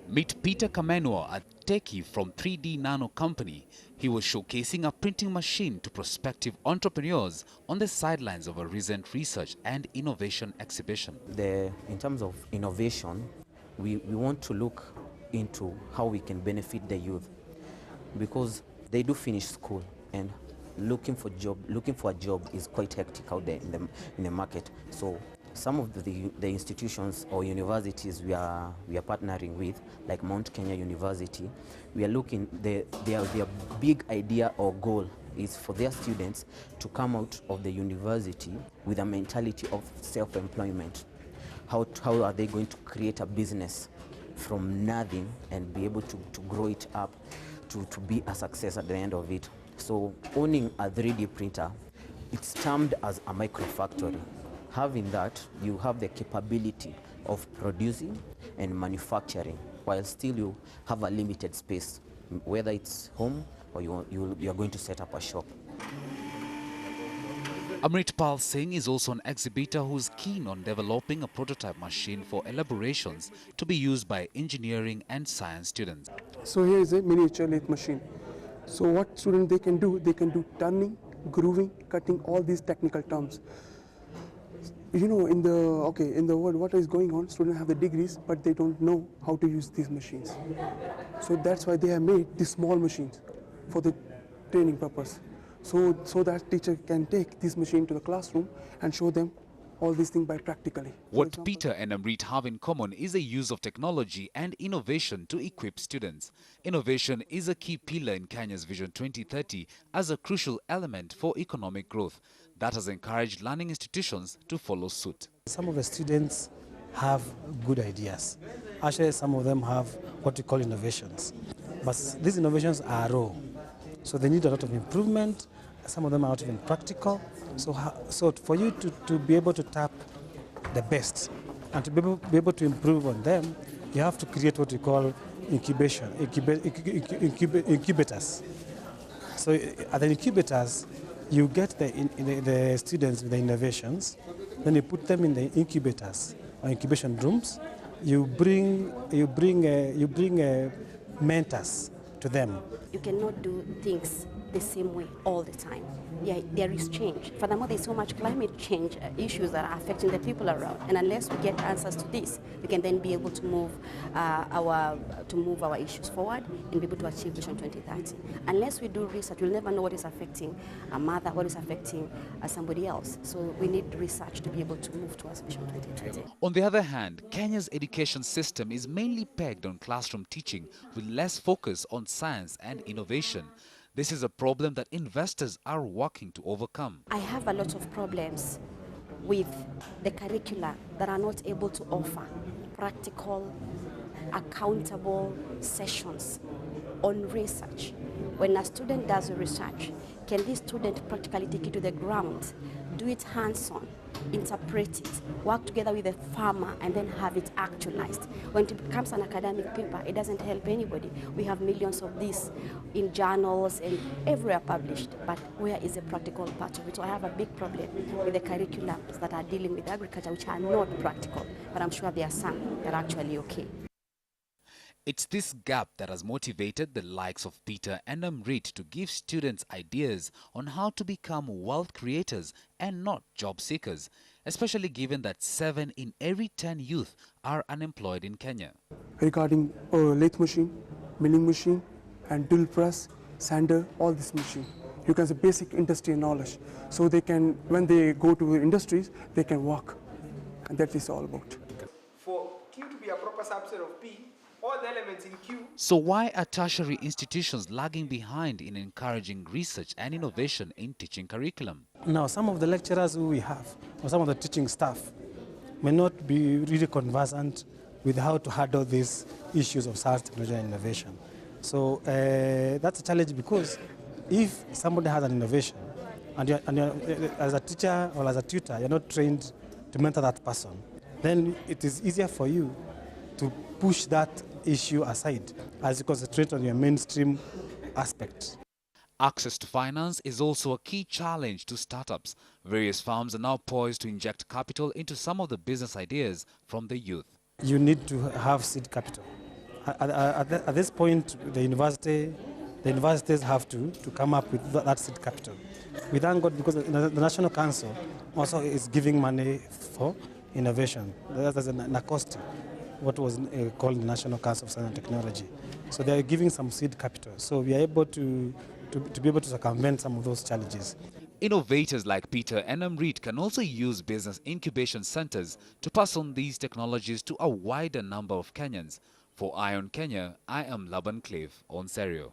Meet Peter Kamenwa, a techie from 3D NANO company. He was showcasing a printing machine to prospective entrepreneurs on the sidelines of a recent research and innovation exhibition. In terms of innovation, we want to look into how we can benefit the youth, because they do finish school and looking for a job is quite hectic out there in the market. So some of the institutions or universities we are partnering with, like Mount Kenya University, we are looking, their big idea or goal is for their students to come out of the university with a mentality of self-employment. How are they going to create a business from nothing and be able to grow it up to be a success at the end of it? So owning a 3D printer, it's termed as a microfactory. Having that, you have the capability of producing and manufacturing while still you have a limited space, whether it's home or you are going to set up a shop. Amritpal Singh is also an exhibitor who's keen on developing a prototype machine for elaborations to be used by engineering and science students. So here is a miniature lathe machine. So what students they can do turning, grooving, cutting, all these technical terms. You know, in the world, what is going on? Students have the degrees, but they don't know how to use these machines. So that's why they have made these small machines for the training purpose. So that teacher can take this machine to the classroom and show them all these things by practically. What Peter and Amrit have in common is the use of technology and innovation to equip students. Innovation is a key pillar in Kenya's Vision 2030 as a crucial element for economic growth. That has encouraged learning institutions to follow suit. Some of the students have good ideas. Actually, some of them have what we call innovations. But these innovations are raw, so they need a lot of improvement. Some of them are not even practical. So for you to be able to tap the best and to be able to improve on them, you have to create what we call incubators. So at the incubators, you get the students with the innovations, then you put them in the incubators or incubation rooms. You bring mentors to them. You cannot do things the same way all the time. Yeah, there is change. Furthermore, there's so much climate change issues that are affecting the people around. And unless we get answers to this, we can then be able to move our issues forward and be able to achieve Vision 2030. Unless we do research, we'll never know what is affecting a mother, what is affecting somebody else. So we need research to be able to move towards Vision 2030. On the other hand, Kenya's education system is mainly pegged on classroom teaching with less focus on science and innovation. This is a problem that investors are working to overcome. I have a lot of problems with the curricula that are not able to offer practical, accountable sessions on research. When a student does research, can this student practically take it to the ground, do it hands-on, interpret it, work together with the farmer, and then have it actualized? When it becomes an academic paper, it doesn't help anybody. We have millions of these in journals and everywhere published, but where is the practical part of it? So I have a big problem with the curriculums that are dealing with agriculture, which are not practical, but I'm sure there are some that are actually okay. It's this gap that has motivated the likes of Peter and Amrit to give students ideas on how to become wealth creators and not job seekers, especially given that 7 in every 10 youth are unemployed in Kenya. Regarding lathe machine, milling machine, and drill press, sander, all this machine. You can say basic industry knowledge. So they can, when they go to industries, they can work. And that is all about. For Q to be a proper subset of P, all the elements in Q. So why are tertiary institutions lagging behind in encouraging research and innovation in teaching curriculum? Now, some of the lecturers who we have, or some of the teaching staff, may not be really conversant with how to handle these issues of science, technology, and innovation. So that's a challenge, because if somebody has an innovation, and you're, as a teacher or as a tutor, you're not trained to mentor that person, then it is easier for you to push that issue aside as you concentrate on your mainstream aspect. Access to finance is also a key challenge to startups. Various firms are now poised to inject capital into some of the business ideas from the youth. You need to have seed capital, At this point, the universities have to come up with that seed capital. We thank God because the National Council also is giving money for innovation. That's an NACOSTI, what was called the National Council of Science and Technology. So they are giving some seed capital. So we are able to be able to circumvent some of those challenges. Innovators like Peter and Amrit can also use business incubation centers to pass on these technologies to a wider number of Kenyans. For Eye on Kenya, I am Laban-Cliff, Onserio.